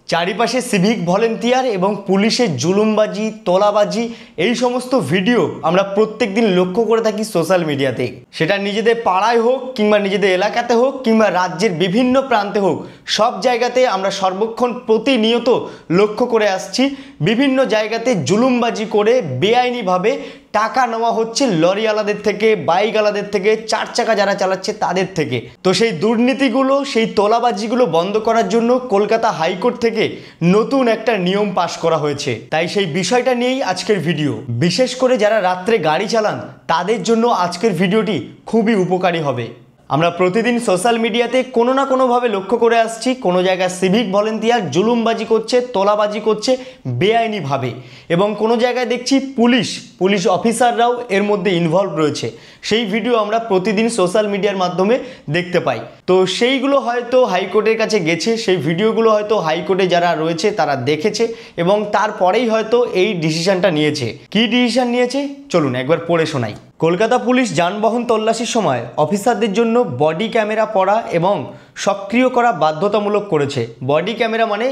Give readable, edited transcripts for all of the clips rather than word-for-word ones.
চারিপাশে civic volunteer এবং পুলিশের জুলুমবাজি, তোলাবাজি এই সমস্ত ভিডিও আমরা প্রত্যেক দিন লক্ষ্য করে থাকি সোশ্যাল মিডিয়াতে। সেটা নিজেদের পাড়ায় হোক কিংবা নিজেদের এলাকাতে হোক কিংবা রাজ্যের বিভিন্ন প্রান্তে হোক, সব জায়গাতে আমরা সর্বক্ষণ প্রতিনিয়ত লক্ষ্য করে আসছি বিভিন্ন জায়গাতে জুলুমবাজি করে বেআইনিভাবে টাকা নেওয়া হচ্ছে লরিওয়ালাদের থেকে, বাইকওয়ালাদের থেকে, চার চাকা যারা চালাচ্ছে তাদের থেকে। তো সেই দুর্নীতিগুলো, সেই তোলাবাজিগুলো বন্ধ করার জন্য কলকাতা হাইকোর্ট থেকে নতুন একটা নিয়ম পাশ করা হয়েছে। তাই সেই বিষয়টা নিয়েই আজকের ভিডিও। বিশেষ করে যারা রাত্রে গাড়ি চালান তাদের জন্য আজকের ভিডিওটি খুবই উপকারী হবে। আমরা প্রতিদিন সোশ্যাল মিডিয়াতে কোনো না কোনোভাবে লক্ষ্য করে আসছি কোনো জায়গায় সিভিক ভলেন্টিয়ার জুলুমবাজি করছে, তোলাবাজি করছে বেআইনিভাবে, এবং কোনো জায়গায় দেখছি পুলিশ অফিসাররাও এর মধ্যে ইনভলভ রয়েছে। সেই ভিডিও আমরা প্রতিদিন সোশ্যাল মিডিয়ার মাধ্যমে দেখতে পাই। তো সেইগুলো হয়তো হাইকোর্টের কাছে গেছে, সেই ভিডিওগুলো হয়তো হাইকোর্টে যারা রয়েছে তারা দেখেছে এবং তারপরেই হয়তো এই ডিসিশনটা নিয়েছে। কি ডিসিশন নিয়েছে চলুন একবার পড়ে শোনাই। কলকাতা পুলিশ যানবাহন তল্লাশির সময় অফিসারদের জন্য বডি ক্যামেরা পরা এবং সক্রিয় করা বাধ্যতামূলক করেছে। বডি ক্যামেরা মানে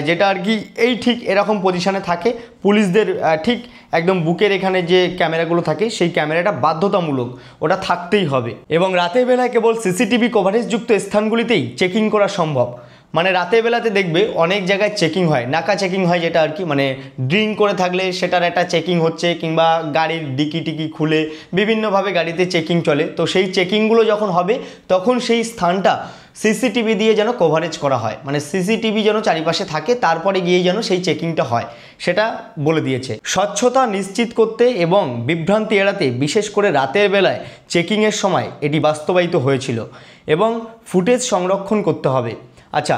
যেটা আর কি এই ঠিক এরকম পজিশানে থাকে পুলিশদের, ঠিক একদম বুকের এখানে যে ক্যামেরাগুলো থাকে সেই ক্যামেরাটা বাধ্যতামূলক, ওটা থাকতেই হবে। এবং রাতের বেলায় কেবল সিসিটিভি কভারেজযুক্ত স্থানগুলিতেই চেকিং করা সম্ভব। মানে রাতের বেলাতে দেখবে অনেক জায়গায় চেকিং হয়, নাকা চেকিং হয়, যেটা আর কি মানে ড্রিঙ্ক করে থাকলে সেটার একটা চেকিং হচ্ছে, কিংবা গাড়ির ডিকি টিকি খুলে বিভিন্নভাবে গাড়িতে চেকিং চলে। তো সেই চেকিংগুলো যখন হবে তখন সেই স্থানটা সিসিটিভি দিয়ে যেন কভারেজ করা হয়, মানে সিসিটিভি যেন চারিপাশে থাকে, তারপরে গিয়ে যেন সেই চেকিংটা হয়, সেটা বলে দিয়েছে। স্বচ্ছতা নিশ্চিত করতে এবং বিভ্রান্তি এড়াতে বিশেষ করে রাতের বেলায় চেকিংয়ের সময় এটি বাস্তবায়িত হয়েছিল এবং ফুটেজ সংরক্ষণ করতে হবে। আচ্ছা,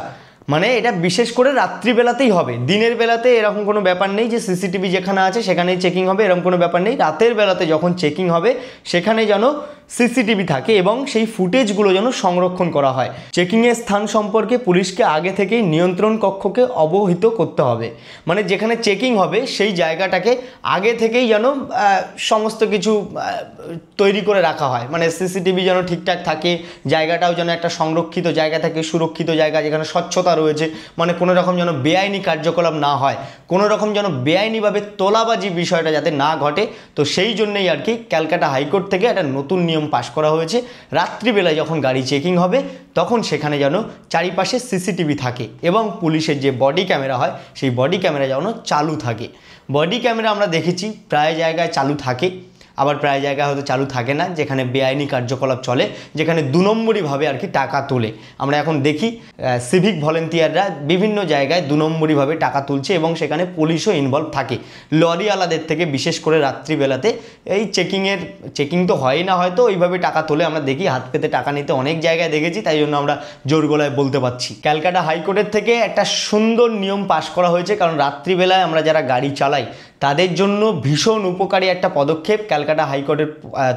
মানে এটা বিশেষ করে রাত্রিবেলাতেই হবে, দিনের বেলাতে এরকম কোনো ব্যাপার নেই যে সিসিটিভি যেখানে আছে সেখানেই চেকিং হবে, এরকম কোনো ব্যাপার নেই। রাতের বেলাতে যখন চেকিং হবে সেখানে যেন সিসিটিভি থাকে এবং সেই ফুটেজগুলো যেন সংরক্ষণ করা হয়। চেকিংয়ের স্থান সম্পর্কে পুলিশকে আগে থেকেই নিয়ন্ত্রণ কক্ষকে অবহিত করতে হবে। মানে যেখানে চেকিং হবে সেই জায়গাটাকে আগে থেকেই যেন সমস্ত কিছু তৈরি করে রাখা হয়, মানে সিসিটিভি যেন ঠিকঠাক থাকে, জায়গাটাও যেন একটা সংরক্ষিত জায়গা থাকে, সুরক্ষিত জায়গা যেখানে স্বচ্ছতা রয়েছে, মানে কোনো রকম যেন বেআইনি কার্যকলাপ না হয়, কোনো রকম যেন বেআইনিভাবে তোলাবাজি বিষয়টা যাতে না ঘটে। তো সেই জন্যই আর কি ক্যালকাটা হাইকোর্ট থেকে একটা নতুন নিয়ম পাশ করা হয়েছে। রাত্রিবেলায় যখন গাড়ি চেকিং হবে তখন সেখানে যেন চারিপাশে সিসিটিভি থাকে এবং পুলিশের যে বডি ক্যামেরা হয় সেই বডি ক্যামেরা যেন চালু থাকে। বডি ক্যামেরা আমরা দেখেছি প্রায় জায়গায় চালু থাকে, আবার প্রায় জায়গায় হয়তো চালু থাকে না, যেখানে বেআইনি কার্যকলাপ চলে, যেখানে দু নম্বরীভাবে আর কি টাকা তোলে। আমরা এখন দেখি সিভিক ভলেন্টিয়াররা বিভিন্ন জায়গায় দু নম্বরীভাবে টাকা তুলছে এবং সেখানে পুলিশও ইনভলভ থাকে। লরিওয়ালাদের থেকে বিশেষ করে রাত্রিবেলাতে এই চেকিং তো হয় না, হয়তো ওইভাবে টাকা তোলে, আমরা দেখি হাত পেতে টাকা নিতে অনেক জায়গায় দেখেছি, তাই জন্য আমরা জোর গলায় বলতে পারছি। ক্যালকাটা হাইকোর্টের থেকে একটা সুন্দর নিয়ম পাশ করা হয়েছে, কারণ রাত্রিবেলায় আমরা যারা গাড়ি চালাই তাদের জন্য ভীষণ উপকারী একটা পদক্ষেপ ক্যালকাটা হাইকোর্টের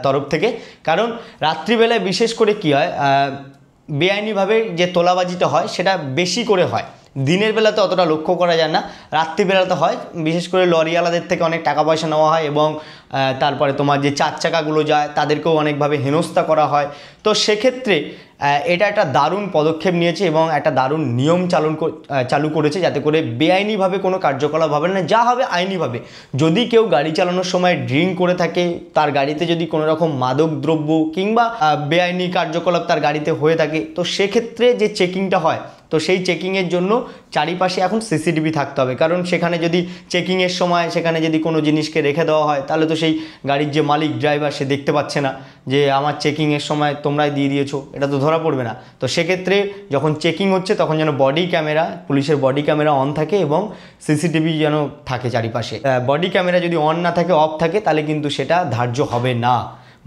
তরফ থেকে। কারণ রাত্রিবেলায় বিশেষ করে কি হয়, বেআইনিভাবে যে তোলাবাজিটা হয় সেটা বেশি করে হয়, দিনের বেলাতে অতটা লক্ষ্য করা যায় না, রাত্রিবেলাতে হয়। বিশেষ করে লরিওয়ালাদের থেকে অনেক টাকা পয়সা নেওয়া হয় এবং তারপরে তোমার যে চার চাকাগুলো যায় তাদেরকেও অনেকভাবে হেনস্থা করা হয়। তো সেক্ষেত্রে এটা একটা দারুণ পদক্ষেপ নিয়েছে এবং একটা দারুণ নিয়ম চালু করেছে, যাতে করে বেআইনিভাবে কোনো কার্যকলাপ হবে না, যা হবে আইনিভাবে। যদি কেউ গাড়ি চালানোর সময় ড্রিঙ্ক করে থাকে, তার গাড়িতে যদি কোনো রকম মাদক দ্রব্য কিংবা বেআইনি কার্যকলাপ তার গাড়িতে হয়ে থাকে, তো সেক্ষেত্রে যে চেকিংটা হয়, তো সেই চেকিংয়ের জন্য চারিপাশে এখন সিসিটিভি থাকতে হবে। কারণ সেখানে যদি চেকিংয়ের সময় সেখানে যদি কোনো জিনিসকে রেখে দেওয়া হয় তাহলে তো সেই গাড়ির যে মালিক ড্রাইভার সে দেখতে পাচ্ছে না যে আমার চেকিংয়ের সময় তোমরাই দিয়ে দিয়েছো, এটা তো ধরা পড়বে না। তো সেক্ষেত্রে যখন চেকিং হচ্ছে তখন যেন পুলিশের বডি ক্যামেরা অন থাকে এবং সিসিটিভি যেন থাকে চারিপাশে। বডি ক্যামেরা যদি অন না থাকে, অফ থাকে, তাহলে কিন্তু সেটা ধার্য হবে না।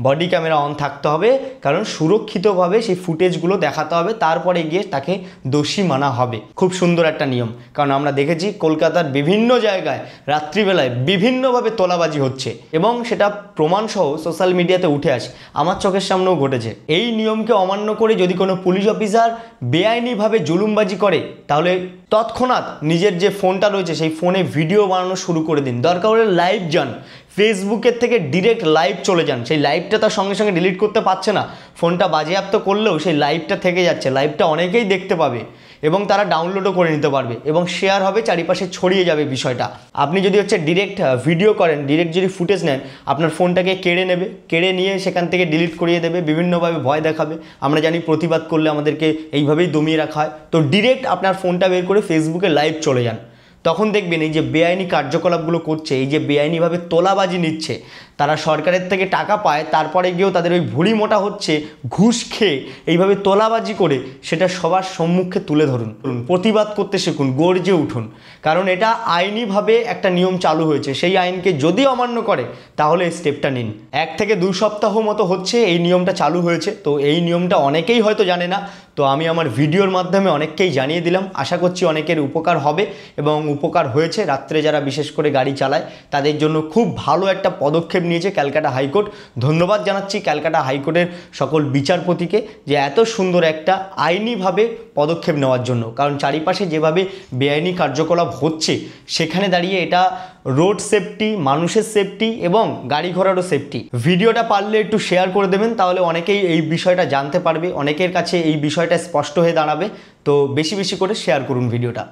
বডি ক্যামেরা অন থাকতে হবে, কারণ সুরক্ষিতভাবে সেই ফুটেজগুলো দেখাতে হবে, তারপরে গিয়ে তাকে দোষী মানা হবে। খুব সুন্দর একটা নিয়ম, কারণ আমরা দেখেছি কলকাতার বিভিন্ন জায়গায় রাত্রিবেলায় বিভিন্নভাবে তোলাবাজি হচ্ছে এবং সেটা প্রমাণসহ সোশ্যাল মিডিয়াতে উঠে আসে, আমার চোখের সামনেও ঘটেছে। এই নিয়মকে অমান্য করে যদি কোনো পুলিশ অফিসার বেআইনিভাবে জুলুমবাজি করে, তাহলে তৎক্ষণাৎ নিজের যে ফোনটা রয়েছে সেই ফোনে ভিডিও বানানো শুরু করে দিন, দরকার হলে লাইভ যান, ফেসবুকের থেকে ডিরেক্ট লাইভ চলে যান। সেই লাইভটা তার সঙ্গে সঙ্গে ডিলিট করতে পারছে না, ফোনটা বাজেয়াপ্ত করলেও সেই লাইভটা থেকে যাচ্ছে, লাইভটা অনেকেই দেখতে পাবে এবং তারা ডাউনলোডও করে নিতে পারবে এবং শেয়ার হবে, চারিপাশে ছড়িয়ে যাবে বিষয়টা। আপনি যদি ডিরেক্ট ভিডিও করেন, ডিরেক্ট যদি ফুটেজ নেন, আপনার ফোনটাকে কেড়ে নেবে, কেড়ে নিয়ে সেখান থেকে ডিলিট করিয়ে দেবে, বিভিন্নভাবে ভয় দেখাবে। আমরা জানি প্রতিবাদ করলে আমাদেরকে এইভাবেই দমিয়ে রাখা হয়। তো ডিরেক্ট আপনার ফোনটা বের করে ফেসবুকে লাইভ চলে যান, তখন দেখবেন এই যে বেআইনি কার্যকলাপগুলো করছে, এই যে বেআইনিভাবে তোলাবাজি নিচ্ছে, তারা সরকারের থেকে টাকা পায়, তারপরে গিয়েও তাদের ওই ভুঁড়ি মোটা হচ্ছে ঘুষ খেয়ে, এইভাবে তোলাবাজি করে সেটা সবার সম্মুখে তুলে ধরুন, প্রতিবাদ করতে শিখুন, গর্জে উঠুন। কারণ এটা আইনিভাবে একটা নিয়ম চালু হয়েছে, সেই আইনকে যদি অমান্য করে তাহলে এই স্টেপটা নিন। 1 থেকে 2 সপ্তাহ মতো হচ্ছে এই নিয়মটা চালু হয়েছে, তো এই নিয়মটা অনেকেই হয়তো জানে না, তো আমি আমার ভিডিওর মাধ্যমে অনেককেই জানিয়ে দিলাম। আশা করছি অনেকের উপকার হবে এবং উপকার হয়েছে। রাত্রে যারা বিশেষ করে গাড়ি চালায় তাদের জন্য খুব ভালো একটা পদক্ষেপ নিয়েছে ক্যালকাটা হাইকোর্ট। ধন্যবাদ জানাচ্ছি ক্যালকাটা হাইকোর্টের সকল বিচারপতিকে যে এত সুন্দর একটা আইনিভাবে পদক্ষেপ নেওয়ার জন্য। কারণ চারিপাশে যেভাবে বেআইনি কার্যকলাপ হচ্ছে, সেখানে দাঁড়িয়ে এটা রোড সেফটি, মানুষের সেফটি এবং গাড়ি ঘোড়ারও সেফটি। ভিডিওটা পারলে একটু শেয়ার করে দেবেন, তাহলে অনেকেই এই বিষয়টা জানতে পারবে, অনেকের কাছে এই বিষয়টা স্পষ্ট হয়ে দাঁড়াবে। তো বেশি বেশি করে শেয়ার করুন ভিডিওটা।